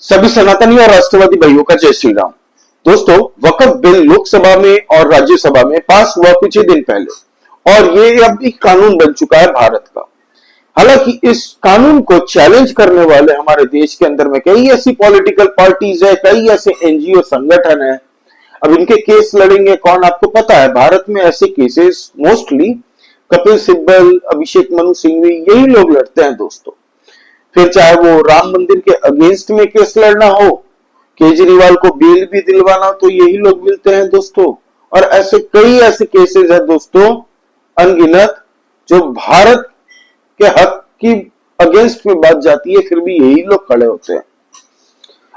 सभी सनातनी और राष्ट्रवादी भाइयों का जय श्री राम। दोस्तों, वक्फ बिल लोकसभा में और राज्यसभा में पास हुआ कुछ ही दिन पहले और ये अब एक कानून बन चुका है भारत का। हालांकि इस कानून को चैलेंज करने वाले हमारे देश के अंदर में कई ऐसी पॉलिटिकल पार्टीज है, कई ऐसे एनजीओ संगठन है। अब इनके केस लड़ेंगे कौन, आपको पता है भारत में ऐसे केसेस मोस्टली कपिल सिब्बल, अभिषेक मनु सिंघवी यही लोग लड़ते हैं दोस्तों। फिर चाहे वो राम मंदिर के अगेंस्ट में केस लड़ना हो, केजरीवाल को बेल भी दिलवाना, तो यही लोग मिलते हैं दोस्तों। और ऐसे कई ऐसे केसेस हैं दोस्तों अनगिनत, जो भारत के हक की अगेंस्ट में बात जाती है, फिर भी यही लोग खड़े होते हैं।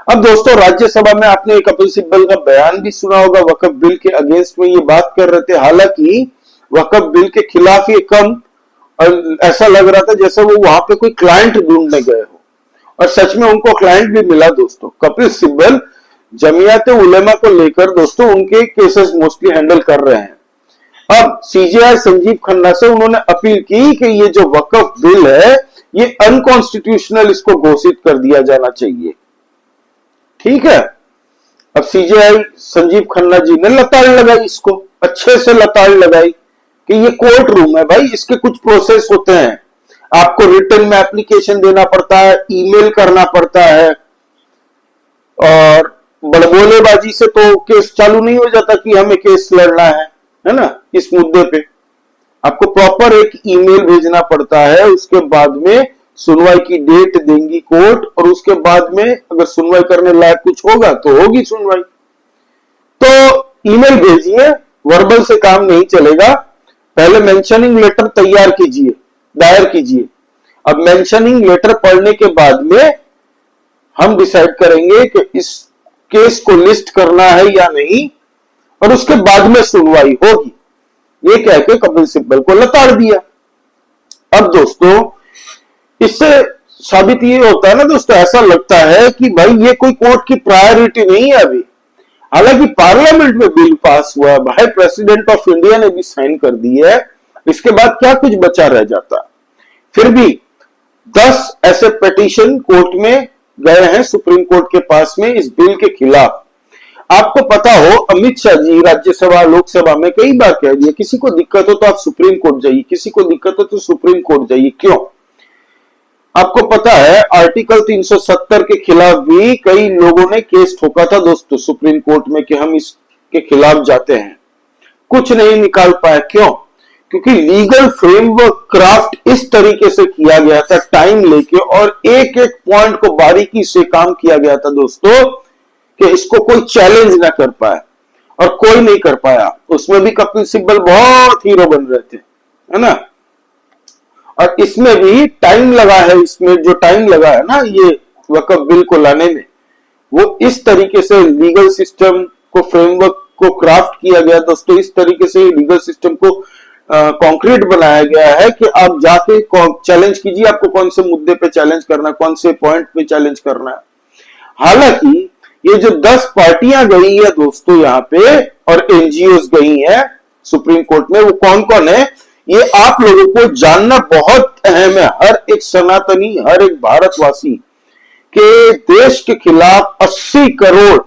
अब दोस्तों, राज्यसभा में आपने कपिल सिब्बल का बयान भी सुना होगा, वक्फ बिल के अगेंस्ट में ये बात कर रहे थे। हालांकि वक्फ बिल के खिलाफ ये कम, और ऐसा लग रहा था जैसे वो वहां पे कोई क्लाइंट ढूंढने गए हो, और सच में उनको क्लाइंट भी मिला दोस्तों। कपिल सिब्बल जमियात उलेमा को लेकर दोस्तों उनके केसेस मोस्टली हैंडल कर रहे हैं। अब सीजेआई संजीव खन्ना से उन्होंने अपील की कि ये जो वक्फ बिल है ये अनकॉन्स्टिट्यूशनल, इसको घोषित कर दिया जाना चाहिए। ठीक है, अब सीजेआई संजीव खन्ना जी ने लताड़ लगाई, इसको अच्छे से लताड़ लगाई कि ये कोर्ट रूम है भाई, इसके कुछ प्रोसेस होते हैं, आपको रिटर्न में एप्लीकेशन देना पड़ता है, ईमेल करना पड़ता है, और बड़बोलेबाजी से तो केस चालू नहीं हो जाता कि हमें केस लड़ना है ना। इस मुद्दे पे आपको प्रॉपर एक ईमेल भेजना पड़ता है, उसके बाद में सुनवाई की डेट देंगी कोर्ट, और उसके बाद में अगर सुनवाई करने लायक कुछ होगा तो होगी सुनवाई। तो ईमेल भेजिए, वर्बल से काम नहीं चलेगा। पहले मेंशनिंग लेटर तैयार कीजिए, दायर कीजिए। अब मेंशनिंग लेटर पढ़ने के बाद में हम डिसाइड करेंगे कि इस केस को लिस्ट करना है या नहीं, और उसके बाद में सुनवाई होगी। ये कह के कपिल सिब्बल को लताड़ दिया। अब दोस्तों, इससे साबित ये होता है ना दोस्तों, ऐसा लगता है कि भाई ये कोई कोर्ट की प्रायोरिटी नहीं है अभी। हालांकि पार्लियामेंट में बिल पास हुआ भाई, प्रेसिडेंट ऑफ इंडिया ने भी साइन कर दी है, इसके बाद क्या कुछ बचा रह जाता। फिर भी 10 ऐसे पिटीशन कोर्ट में गए हैं, सुप्रीम कोर्ट के पास में इस बिल के खिलाफ। आपको पता हो, अमित शाह जी राज्यसभा लोकसभा में कई बार कह दिया, किसी को दिक्कत हो तो आप सुप्रीम कोर्ट जाइए, किसी को दिक्कत हो तो सुप्रीम कोर्ट जाइए। क्यों? आपको पता है आर्टिकल 370 के खिलाफ भी कई लोगों ने केस ठोका था दोस्तों सुप्रीम कोर्ट में कि हम इसके खिलाफ जाते हैं, कुछ नहीं निकाल पाए। क्यों? क्योंकि लीगल फ्रेमवर्क क्राफ्ट इस तरीके से किया गया था, टाइम लेके, और एक एक पॉइंट को बारीकी से काम किया गया था दोस्तों, कि इसको कोई चैलेंज ना कर पाए, और कोई नहीं कर पाया। उसमें भी कपिल सिब्बल बहुत हीरो बन रहे थे, है ना। और इसमें भी टाइम लगा है, इसमें जो टाइम लगा है ना ये वक्फ बिल को लाने में, वो इस तरीके से लीगल सिस्टम को, फ्रेमवर्क को क्राफ्ट किया गया दोस्तों। इस तरीके से लीगल सिस्टम को कॉन्क्रीट बनाया गया है कि आप जाके चैलेंज कीजिए, आपको कौन से मुद्दे पे चैलेंज करना है, कौन से पॉइंट पे चैलेंज करना है। हालांकि ये जो 10 पार्टियां गई है दोस्तों यहाँ पे, और एनजीओ गई है सुप्रीम कोर्ट में, वो कौन कौन है ये आप लोगों को जानना बहुत अहम है। हर एक सनातनी, हर एक भारतवासी के देश के खिलाफ 80 करोड़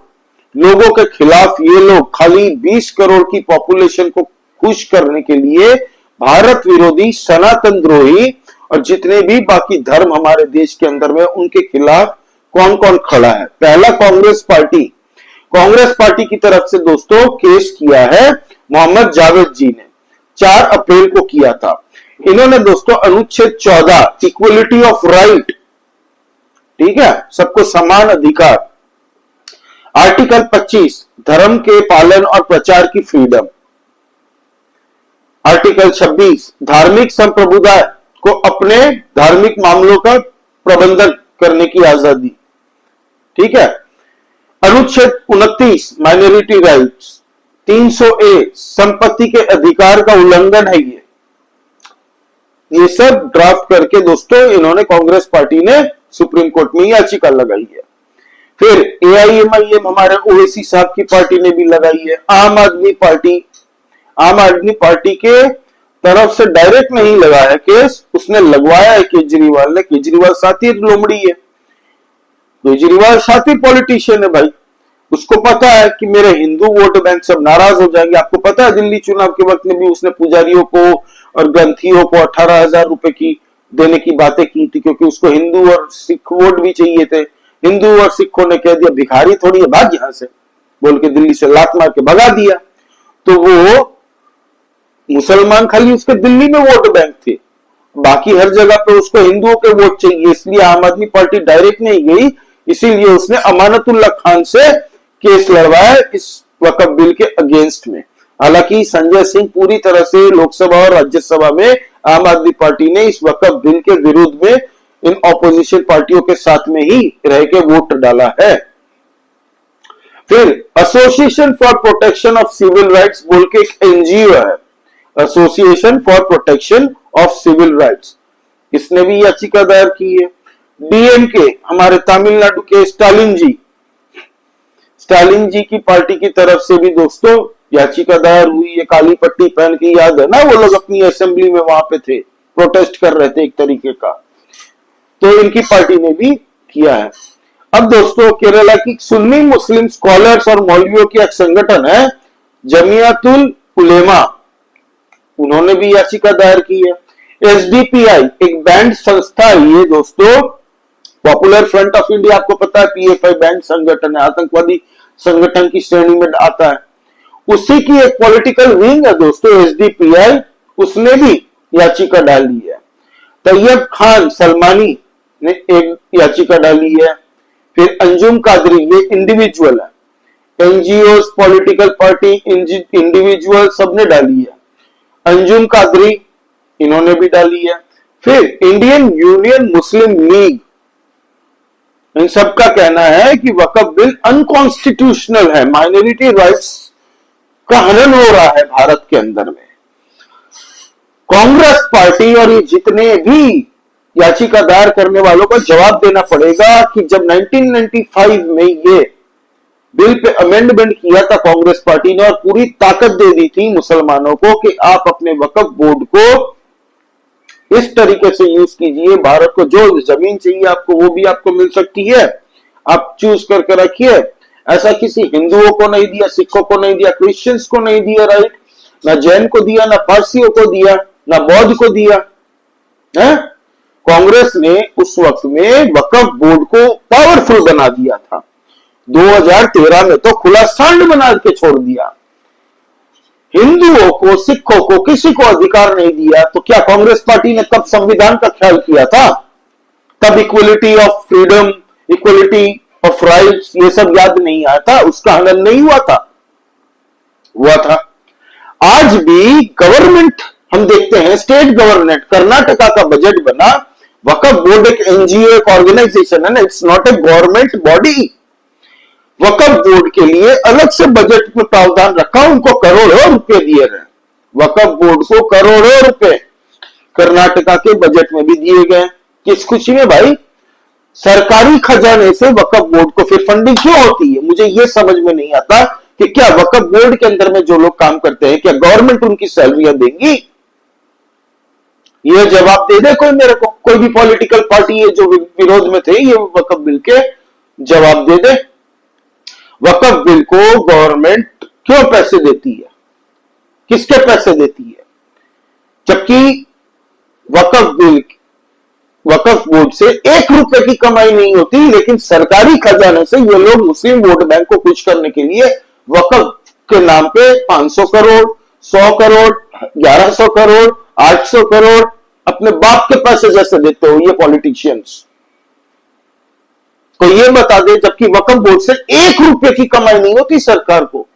लोगों के खिलाफ ये लोग खाली 20 करोड़ की पॉपुलेशन को खुश करने के लिए भारत विरोधी, सनातन द्रोही और जितने भी बाकी धर्म हमारे देश के अंदर में, उनके खिलाफ कौन कौन खड़ा है। पहला कांग्रेस पार्टी की तरफ से दोस्तों केस किया है मोहम्मद जावेद जी ने, 4 अप्रैल को किया था। इन्होंने दोस्तों अनुच्छेद 14 इक्वलिटी ऑफ राइट, ठीक है, सबको समान अधिकार, आर्टिकल 25 धर्म के पालन और प्रचार की फ्रीडम, आर्टिकल 26 धार्मिक संप्रभुता को अपने धार्मिक मामलों का प्रबंधन करने की आजादी, ठीक है, अनुच्छेद 29 माइनॉरिटी राइट्स, 300A संपत्ति के अधिकार का उल्लंघन है। ये सब ड्राफ्ट करके दोस्तों इन्होंने, कांग्रेस पार्टी ने सुप्रीम कोर्ट में याचिका लगाई है। फिर AIMIM हमारे ओवैसी साहब की पार्टी ने भी लगाई है। आम आदमी पार्टी के तरफ से डायरेक्ट नहीं लगाया केस, उसने लगवाया है केजरीवाल ने। केजरीवाल साथी लोमड़ी है, केजरीवाल शातिर पॉलिटिशियन है भाई, उसको पता है कि मेरे हिंदू वोट बैंक सब नाराज हो जाएंगे। आपको पता है दिल्ली चुनाव के वक्त में भी उसने पुजारियों को और ग्रंथियों को 18,000 रुपए की देने की बातें की थी, क्योंकि उसको हिंदू और सिख वोट भी चाहिए थे। हिंदू और सिखों ने कह दिया भिखारी थोड़ी है, भाग यहां से, बोल के दिल्ली से लात मार के भगा दिया। तो वो मुसलमान खाली उसके दिल्ली में वोट बैंक थे, बाकी हर जगह पे उसको हिंदुओं के वोट चाहिए, इसलिए आम आदमी पार्टी डायरेक्ट नहीं गई, इसीलिए उसने अमानतुल्लाह खान से केस लड़वाया इस वक्फ बिल के अगेंस्ट में। हालांकि संजय सिंह पूरी तरह से लोकसभा और राज्यसभा में आम आदमी पार्टी ने इस वक्फ बिल के विरुद्ध में इन ऑपोजिशन पार्टियों के साथ में ही रह के वोट डाला है। फिर association for protection of civil rights बोल के एक एनजीओ है, association for protection of civil rights, इसने भी याचिका दायर की है। डीएमके हमारे तमिलनाडु के स्टालिन जी की पार्टी की तरफ से भी दोस्तों याचिका दायर हुई है। काली पट्टी पहन के, याद है ना, वो लोग अपनी असेंबली में वहां पे थे, प्रोटेस्ट कर रहे थे एक तरीके का, तो इनकी पार्टी ने भी किया है। अब दोस्तों केरला की सुन्नी मुस्लिम स्कॉलर्स और मौलवियों की एक संगठन है जमियतुल उलेमा, उन्होंने भी याचिका दायर की है। एसडीपीआई एक बैंड संस्था है ये दोस्तों, पॉपुलर फ्रंट ऑफ इंडिया आपको पता है पीएफआई बैंड संगठन है, आतंकवादी संगठन की श्रेणी में आता है, उसी की एक पॉलिटिकल विंग है दोस्तों एसडीपीआई, उसने भी याचिका डाली है। तैयब खान सलमानी ने एक याचिका डाली है। फिर अंजुम कादरी, ये इंडिविजुअल है, एनजीओ, पॉलिटिकल पार्टी, इंडिविजुअल सबने डाली है। अंजुम कादरी इन्होंने भी डाली है। फिर इंडियन यूनियन मुस्लिम लीग, इन सबका कहना है कि वक्फ बिल अनकॉन्स्टिट्यूशनल है, माइनॉरिटी राइट्स का हनन हो रहा है भारत के अंदर में। कांग्रेस पार्टी और ये जितने भी याचिका दायर करने वालों को जवाब देना पड़ेगा कि जब 1995 में ये बिल पे अमेंडमेंट किया था कांग्रेस पार्टी ने और पूरी ताकत दे दी थी मुसलमानों को कि आप अपने वक्फ बोर्ड को इस तरीके से यूज कीजिए, भारत को जो जमीन चाहिए आपको वो भी आपको मिल सकती है, आप चूज करके रखिए। ऐसा किसी हिंदुओं को नहीं दिया, सिखों को नहीं दिया, क्रिश्चियंस को नहीं दिया राइट, ना जैन को दिया, ना पारसियों को दिया, ना बौद्ध को दिया है। कांग्रेस ने उस वक्त में वक्फ बोर्ड को पावरफुल बना दिया था, 2013 में तो खुला सांड बना के छोड़ दिया। हिंदुओं को, सिखों को, किसी को अधिकार नहीं दिया, तो क्या कांग्रेस पार्टी ने कब संविधान का ख्याल किया था? तब equality of freedom, equality of rights, ये सब याद नहीं आया था, उसका हनन नहीं हुआ था। आज भी गवर्नमेंट हम देखते हैं, स्टेट गवर्नमेंट, कर्नाटका का बजट बना, वक्फ बोर्ड एक एनजीओ, एक ऑर्गेनाइजेशन है ना, it's not a government body. Waqf board के लिए अलग से बजट में प्रावधान रखा, उनको करोड़ों रुपए दिए गए, वक्फ बोर्ड को करोड़ों रुपए कर्नाटका के बजट में भी दिए गए। किस खुशी में भाई? सरकारी खजाने से वक्फ बोर्ड को फिर फंडिंग क्यों होती है? मुझे यह समझ में नहीं आता कि क्या वक्फ बोर्ड के अंदर में जो लोग काम करते हैं, क्या गवर्नमेंट उनकी सैलरियां देंगी? ये जवाब दे दे कोई मेरे को, कोई भी पॉलिटिकल पार्टी है जो विरोध में थे ये वक्फ बिल के, जवाब दे दे। वक्फ बिल को गवर्नमेंट क्यों पैसे देती है, किसके पैसे देती है? जबकि वक्फ बोर्ड से 1 रुपए की कमाई नहीं होती, लेकिन सरकारी खजाने से ये लोग मुस्लिम वोट बैंक को खुश करने के लिए वक्फ के नाम पे 500 करोड़, 100 करोड़, 1100 करोड़, 800 करोड़ अपने बाप के पैसे जैसे देते हो ये पॉलिटिशियंस को। ये बता दे, जबकि वक्फ बोर्ड से 1 रुपए की कमाई नहीं होती सरकार को,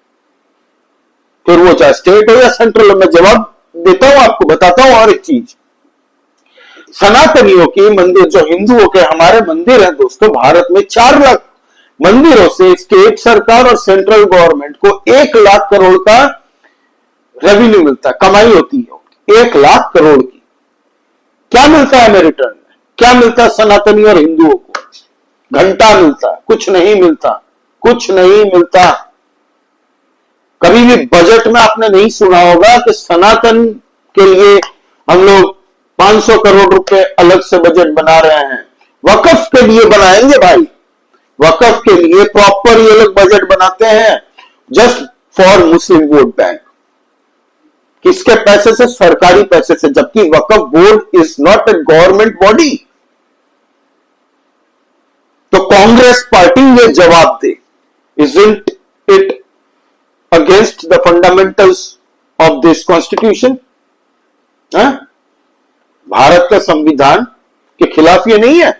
फिर वो चाहे स्टेट हो या सेंट्रल हो। मैं जवाब देता हूं आपको, बताता हूं और एक चीज, सनातनियों की मंदिर, जो हिंदुओं के हमारे मंदिर हैं दोस्तों, भारत में 4 लाख मंदिरों से स्टेट सरकार और सेंट्रल गवर्नमेंट को 1 लाख करोड़ का रेवेन्यू मिलता है, कमाई होती है 1 लाख करोड़ की। क्या मिलता है हमें रिटर्न में? क्या मिलता है सनातनी और हिंदुओं को? घंटा मिलता है, कुछ नहीं मिलता, कुछ नहीं मिलता। कभी भी बजट में आपने नहीं सुना होगा कि सनातन के लिए हम लोग 500 करोड़ रुपए अलग से बजट बना रहे हैं। वक्फ के लिए बनाएंगे भाई, वकफ के लिए प्रॉपर ये लोग बजट बनाते हैं just for Muslim vote bank. किसके पैसे से? सरकारी पैसे से, जबकि Waqf board is not a government body. तो कांग्रेस पार्टी ये जवाब दे, isn't it against the fundamentals of this constitution? Bharat का संविधान के खिलाफ ये नहीं है?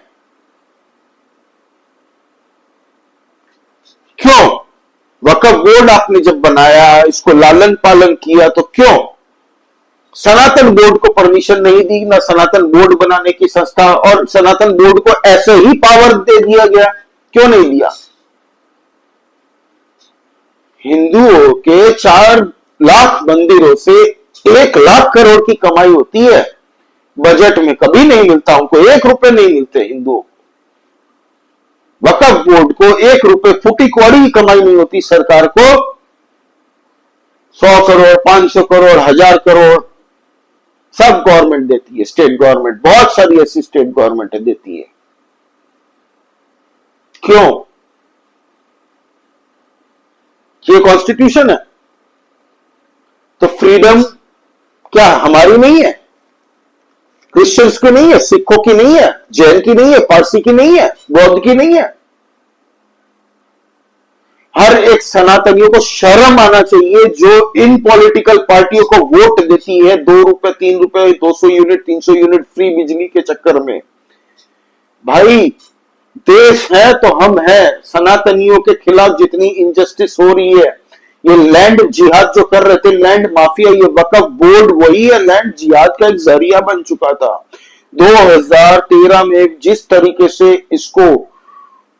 क्यों? वकफ बोर्ड आपने जब बनाया, इसको लालन पालन किया, तो क्यों सनातन बोर्ड को परमिशन नहीं दी? ना सनातन बोर्ड बनाने की संस्था, और सनातन बोर्ड को ऐसे ही पावर दे दिया गया, क्यों नहीं दिया? हिंदुओं के 4 लाख मंदिरों से 1 लाख करोड़ की कमाई होती है, बजट में कभी नहीं मिलता, उनको 1 रुपए नहीं मिलते हिंदुओं। वकफ बोर्ड को 1 रुपए फूटी कौड़ी की कमाई नहीं होती, सरकार को 100 करोड़ 500 करोड़ 1000 करोड़ सब गवर्नमेंट देती है, स्टेट गवर्नमेंट, बहुत सारी ऐसी स्टेट गवर्नमेंट देती है। क्यों? ये कॉन्स्टिट्यूशन है, तो फ्रीडम क्या हमारी नहीं है? क्रिश्चियंस की नहीं है, सिखों की नहीं है, जैन की नहीं है, पारसी की नहीं है, बौद्ध की नहीं है? हर एक सनातनियों को शर्म आना चाहिए जो इन पॉलिटिकल पार्टियों को वोट देती है 2 रुपए 3 रुपए 200 यूनिट 300 यूनिट फ्री बिजली के चक्कर में। भाई देश है तो हम हैं। सनातनियों के खिलाफ जितनी इनजस्टिस हो रही है, ये लैंड जिहाद जो कर रहे थे, लैंड माफिया, ये वकफ बोर्ड वही है लैंड जिहाद का एक जरिया बन चुका था। 2013 में जिस तरीके से इसको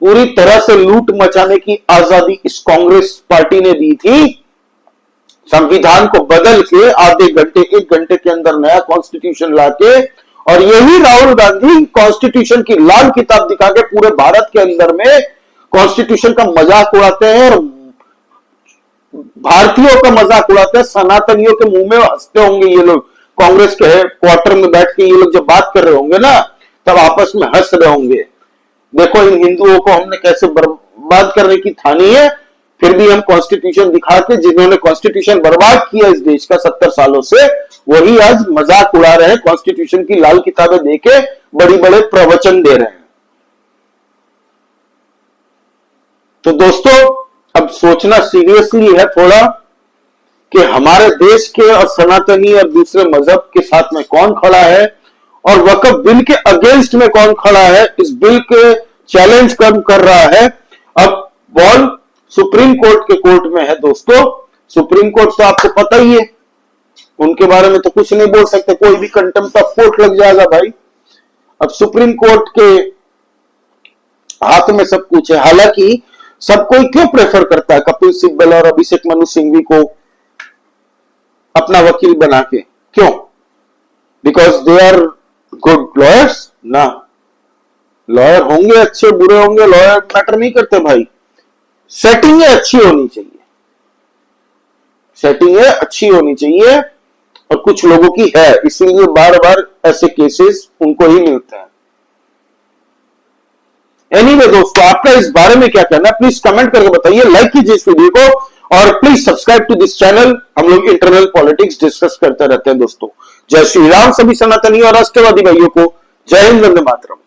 पूरी तरह से लूट मचाने की आजादी इस कांग्रेस पार्टी ने दी थी, संविधान को बदल के आधे घंटे 1 घंटे के अंदर नया कॉन्स्टिट्यूशन लाके, और यही राहुल गांधी कॉन्स्टिट्यूशन की लाल किताब दिखा के पूरे भारत के अंदर में कॉन्स्टिट्यूशन का मजाक उड़ाते हैं और भारतीयों का मजाक उड़ाते हैं। सनातनियों के मुंह में हंसते होंगे ये लोग, कांग्रेस के क्वार्टर में बैठ के ये लोग जब बात कर रहे होंगे ना, तब आपस में हंस रहे होंगे, देखो इन हिंदुओं को हमने कैसे बर्बाद करने की ठानी है, फिर भी हम कॉन्स्टिट्यूशन दिखा के, जिन्होंने कॉन्स्टिट्यूशन बर्बाद किया इस देश का 70 सालों से, वही आज मजाक उड़ा रहे हैं, कॉन्स्टिट्यूशन की लाल किताबें देके बड़ी बड़े प्रवचन दे रहे हैं। तो दोस्तों अब सोचना सीरियसली है थोड़ा कि हमारे देश के और सनातनी और दूसरे मजहब के साथ में कौन खड़ा है, और वकफ बिल के अगेंस्ट में कौन खड़ा है, इस बिल के चैलेंज कौन कर रहा है। अब बॉल सुप्रीम कोर्ट के कोर्ट में है दोस्तों। सुप्रीम कोर्ट तो आपको पता ही है, उनके बारे में तो कुछ नहीं बोल सकते, कोई भी कंटेम्प्ट ऑफ कोर्ट लग जाएगा भाई। अब सुप्रीम कोर्ट के हाथ में सब कुछ है। हालांकि सब कोई क्यों प्रेफर करता है कपिल सिब्बल और अभिषेक मनु सिंघवी को अपना वकील बना के? क्यों? Because they are good lawyers ना। लॉयर होंगे अच्छे बुरे होंगे, लॉयर मैटर नहीं करते भाई, सेटिंग अच्छी होनी चाहिए, सेटिंग अच्छी होनी चाहिए, और कुछ लोगों की है, इसीलिए बार बार ऐसे केसेस उनको ही मिलते हैं। एनीवे दोस्तों, आपका इस बारे में क्या कहना है प्लीज कमेंट करके बताइए, लाइक कीजिए इस वीडियो को, और please subscribe to this channel. हम लोग इंटरनल पॉलिटिक्स डिस्कस करते रहते हैं दोस्तों। जय श्री राम सभी सनातनी और राष्ट्रवादी भाइयों को। जय हिंद, वंदे मातरम।